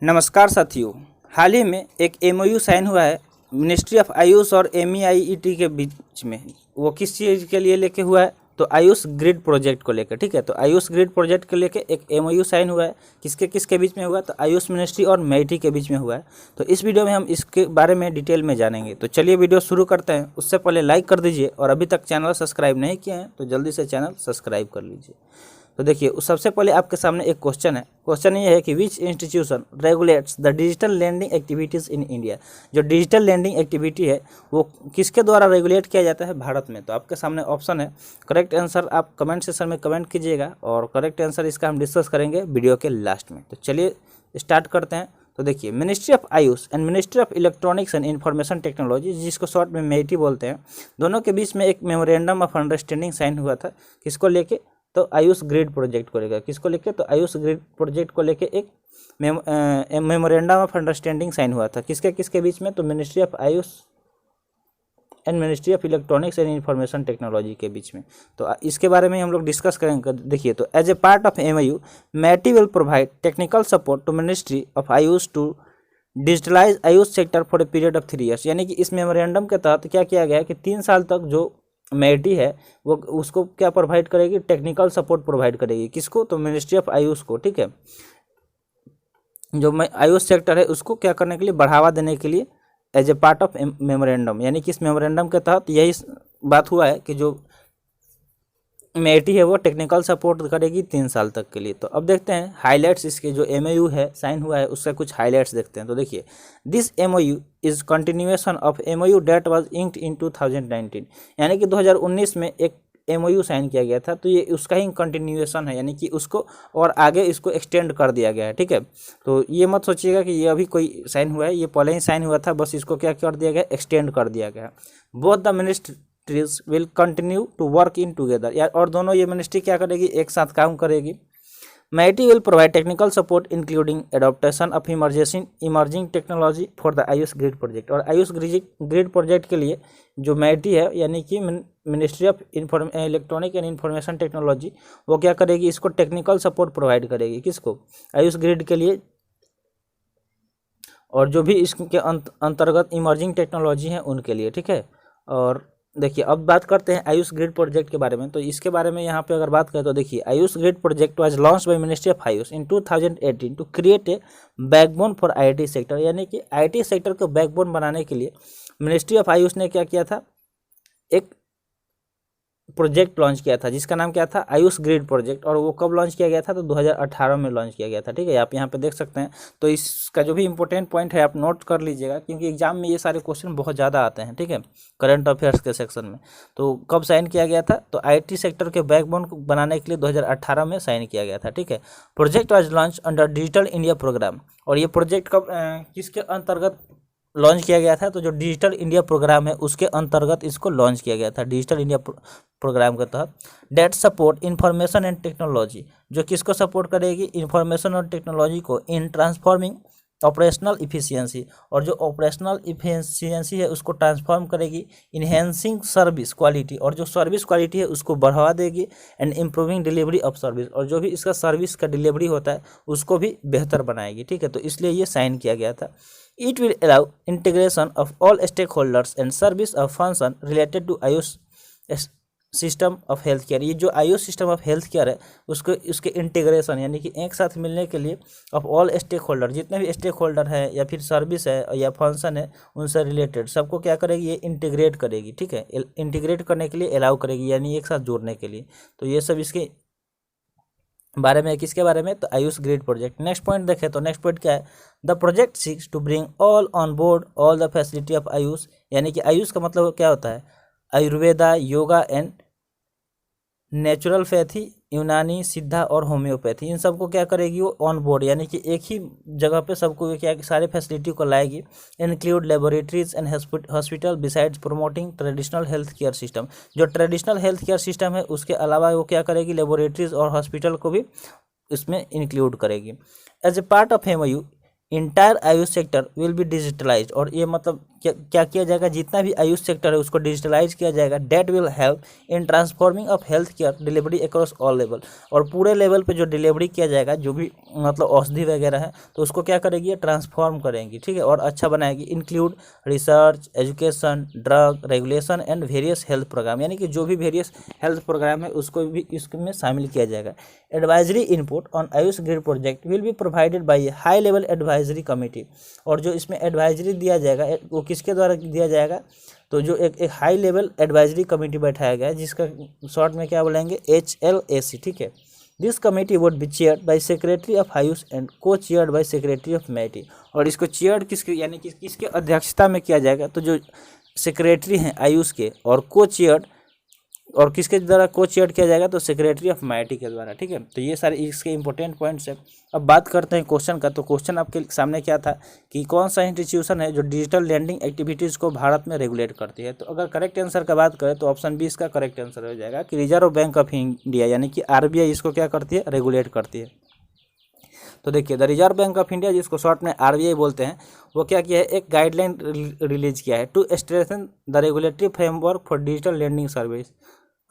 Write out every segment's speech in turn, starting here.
नमस्कार साथियों। हाल ही में एक एमओयू साइन हुआ है मिनिस्ट्री ऑफ आयुष और एमईआईईटी के बीच में। वो किस चीज़ के लिए लेके हुआ है? तो आयुष ग्रिड प्रोजेक्ट को लेकर। ठीक है, तो आयुष ग्रिड प्रोजेक्ट को लेकर एक एमओयू साइन हुआ है। किसके किसके बीच में हुआ? तो आयुष मिनिस्ट्री और मेटी के बीच में हुआ है। तो इस वीडियो में हम इसके बारे में डिटेल में जानेंगे। तो चलिए वीडियो शुरू करते हैं। उससे पहले लाइक कर दीजिए और अभी तक चैनल सब्सक्राइब नहीं किए हैं तो जल्दी से चैनल सब्सक्राइब कर लीजिए। तो देखिए, सबसे पहले आपके सामने एक क्वेश्चन है। क्वेश्चन ये है कि which institution regulates the digital lending activities in India. जो डिजिटल लैंडिंग एक्टिविटी है वो किसके द्वारा रेगुलेट किया जाता है भारत में? तो आपके सामने ऑप्शन है। करेक्ट आंसर आप कमेंट सेक्शन में कमेंट कीजिएगा और करेक्ट आंसर इसका हम डिस्कस करेंगे वीडियो के लास्ट में। तो चलिए स्टार्ट करते हैं। तो देखिए, ministry of Ayush and ministry of electronics and information technology, जिसको शॉर्ट में मेटी बोलते हैं, दोनों के बीच में एक मेमोरेंडम ऑफ अंडरस्टैंडिंग साइन हुआ था। किसको लेके? तो आयुष ग्रिड प्रोजेक्ट को लेकर। किसको लेके? तो आयुष ग्रिड प्रोजेक्ट को लेके एक मेमोरेंडम ऑफ अंडरस्टैंडिंग साइन हुआ था। किसके किसके बीच में? तो ministry of Ayush and ministry of electronics and information technology के बीच में। तो इसके बारे में हम लोग डिस्कस करेंगे। देखिए, तो as a part of MoU, MeitY will provide technical support to ministry of Ayush to digitalise Ayush sector for a period of 3 years. यानी कि इस मेमोरेंडम के तहत क्या किया गया है कि 3 साल तक जो मेटी है वो उसको क्या प्रोवाइड करेगी? टेक्निकल सपोर्ट प्रोवाइड करेगी। किसको? तो मिनिस्ट्री ऑफ आयुष को। ठीक है, जो आयुष सेक्टर है उसको क्या करने के लिए? बढ़ावा देने के लिए as a part of memorandum. यानी कि इस मेमोरेंडम के तहत यही बात हुआ है कि जो मेटी है वो टेक्निकल सपोर्ट करेगी 3 साल तक के लिए। तो अब देखते हैं हाईलाइट्स, इसके जो एमओयू है साइन हुआ है उसका कुछ हाईलाइट्स देखते हैं। तो देखिए, this MoU is continuation of MoU that was inked in 2019। यानी कि 2019 में एक एमओयू साइन किया गया था। तो ये उसका ही कंटिन्यूएशन है, यानी कि उसको और आगे इसको एक्सटेंड कर दिया गया है। ठीक है, तो ये मत सोचिएगा कि ये अभी कोई साइन हुआ है, ये पहले ही साइन हुआ था, बस इसको क्या कर दिया गया? एक्सटेंड कर दिया गया। Both the ministries will continue to work in together. यार, और दोनों ये मिनिस्ट्री क्या करेगी? एक साथ काम करेगी। MeitY will provide technical support including adaptation of emerging technology for the Ayush grid project. और आयुष ग्रिड प्रोजेक्ट के लिए जो मेटी है, यानी कि ministry of electronic and information technology, वो क्या करेगी? इसको टेक्निकल सपोर्ट प्रोवाइड करेगी। किसको? आयुष ग्रिड के लिए। और जो भी इसके अंतर्गत इमर्जिंग टेक्नोलॉजी है उनके लिए। ठीक है, और देखिए अब बात करते हैं आयुष ग्रिड प्रोजेक्ट के बारे में। तो इसके बारे में यहाँ पे अगर बात करें तो देखिए, Ayush grid project was launch by ministry of Ayush in 2018 to create a backbone for IT sector. यानी कि आईटी सेक्टर को बैकबोन बनाने के लिए मिनिस्ट्री ऑफ आयुष ने क्या किया था? एक प्रोजेक्ट लॉन्च किया था जिसका नाम क्या था? Ayush grid project. और वो कब लॉन्च किया गया था? तो 2018 में लॉन्च किया गया था। ठीक है, आप यहाँ पे देख सकते हैं। तो इसका जो भी इंपॉर्टेंट पॉइंट है आप नोट कर लीजिएगा, क्योंकि एग्जाम में ये सारे क्वेश्चन बहुत ज़्यादा आते हैं। ठीक है, करंट अफेयर्स के सेक्शन में। तो कब साइन किया गया था? तो आईटी सेक्टर के बैकबोन को बनाने के लिए 2018 में साइन किया गया था। ठीक है, project was launch under digital India programme. और ये प्रोजेक्ट कब किसके अंतर्गत लॉन्च किया गया था? तो जो डिजिटल इंडिया प्रोग्राम है उसके अंतर्गत इसको लॉन्च किया गया था। डिजिटल इंडिया प्रोग्राम के तहत that support information and technology, जो किसको सपोर्ट करेगी? इंफॉर्मेशन और टेक्नोलॉजी को इन ट्रांसफॉर्मिंग ऑपरेशनल इफिशियंसी। और जो ऑपरेशनल इफिशियंसी है उसको ट्रांसफॉर्म करेगी। इन्हेंसिंग सर्विस क्वालिटी, और जो सर्विस क्वालिटी है उसको बढ़ावा देगी। And improving delivery of service, और जो भी इसका सर्विस का डिलीवरी होता है उसको भी बेहतर बनाएगी। ठीक है, तो इसलिए ये साइन किया गया था। It will allow integration of all stakeholders and service of function related to Ayush system of health care. ये जो Ayush system of health care है उसको उसके इंटीग्रेशन, यानी कि एक साथ मिलने के लिए ऑफ ऑल स्टेक होल्डर, जितने भी स्टेक होल्डर है या फिर सर्विस है या फंक्शन है उनसे रिलेटेड सबको क्या करेगी? ये इंटीग्रेट करेगी। ठीक है, इंटीग्रेट करने के लिए अलाउ करेगी, यानी एक साथ जोड़ने के लिए। तो ये सब इसके बारे में। किसके बारे में? तो Ayush grid project. Next point देखें तो नेक्स्ट पॉइंट क्या है? The project seeks to bring all on board all the facility of Ayush. यानी कि आयुष का मतलब क्या होता है? आयुर्वेदा, योगा एंड नेचुरलपैथी, यूनानी, सिद्धा और होम्योपैथी, इन सबको क्या करेगी? वो ऑन बोर्ड, यानी कि एक ही जगह पे सबको क्या सारे फैसिलिटी को लाएगी। Include laboratories and hospital besides promoting traditional health care system. जो ट्रेडिशनल हेल्थ केयर सिस्टम है उसके अलावा वो क्या करेगी? लेबोरेटरीज और हॉस्पिटल को भी इसमें इंक्लूड करेगी। As a part of MOU entire Ayush sector will be digitalised. और ये मतलब क्या किया जाएगा, जितना भी आयुष सेक्टर है उसको डिजिटलाइज किया जाएगा। That will help in transforming of health care delivery across all level, और पूरे लेवल पे जो डिलीवरी किया जाएगा, जो भी मतलब औषधि वगैरह है, तो उसको क्या करेगी, ट्रांसफॉर्म करेंगी, ठीक है, और अच्छा बनाएगी। Include research, education, drug regulation and various health programme, यानी कि जो भी वेरियस हेल्थ प्रोग्राम है उसको भी इसमें शामिल किया जाएगा। Advisory input on Ayush grid project will be provided by high level advisory committee, और जो इसमें एडवाइजरी दिया जाएगा वो किसके द्वारा दिया जाएगा, तो जो एक हाई लेवल एडवाइजरी कमेटी बैठाया गया है, जिसका शॉर्ट में क्या बोलेंगे, HLAC, ठीक है। This committee would be chaired by secretary of Ayush and को चेयर्ड बाय सेक्रेटरी ऑफ मैटी, और इसको चेयर्ड किसके, यानी कि किसके अध्यक्षता में किया जाएगा, तो जो सेक्रेटरी हैं आयुष के, और को चेयर्ड, और किसके द्वारा को चेयर किया जाएगा, तो सेक्रेटरी ऑफ मैटी के द्वारा, ठीक है। तो ये सारे इसके इंपॉर्टेंट पॉइंट्स है। अब बात करते हैं क्वेश्चन का। तो क्वेश्चन आपके सामने क्या था कि कौन सा इंस्टीट्यूशन है जो डिजिटल लैंडिंग एक्टिविटीज़ को भारत में रेगुलेट करती है। तो अगर करेक्ट आंसर का बात करें तो ऑप्शन बी इसका करेक्ट आंसर हो जाएगा कि रिजर्व बैंक ऑफ इंडिया, यानी कि RBI इसको क्या करती है, रेगुलेट करती है। तो देखिए, the reserve bank of India, जिसको शॉर्ट में RBI बोलते हैं, वो क्या किया है, एक गाइडलाइन रिलीज किया है to strengthen the regulatory framework for digital lending service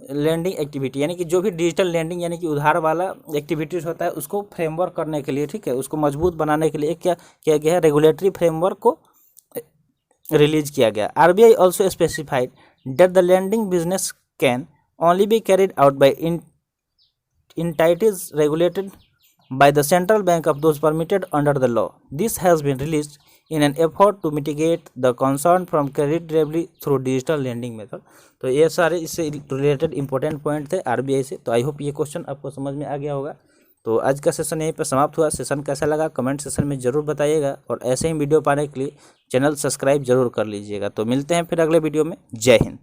lending activity, यानी कि जो भी डिजिटल लैंडिंग यानी कि उधार वाला एक्टिविटीज़ होता है उसको फ्रेमवर्क करने के लिए, ठीक है, उसको मजबूत बनाने के लिए क्या किया गया है, रेगुलेटरी फ्रेमवर्क को रिलीज किया गया। RBI also specified that the landing business can only be carried out by entities regulated by the central bank of those permitted under the law. This has been released in an effort to mitigate the concern from credit delivery through digital lending method. तो ये सारे इससे related important point थे RBI से। तो I hope ये question आपको समझ में आ गया होगा। तो आज का सेशन यहीं पर समाप्त हुआ। सेशन कैसा लगा कमेंट सेशन में ज़रूर बताइएगा, और ऐसे ही वीडियो पाने के लिए चैनल सब्सक्राइब जरूर कर लीजिएगा। तो मिलते हैं फिर अगले वीडियो में। जय हिंद।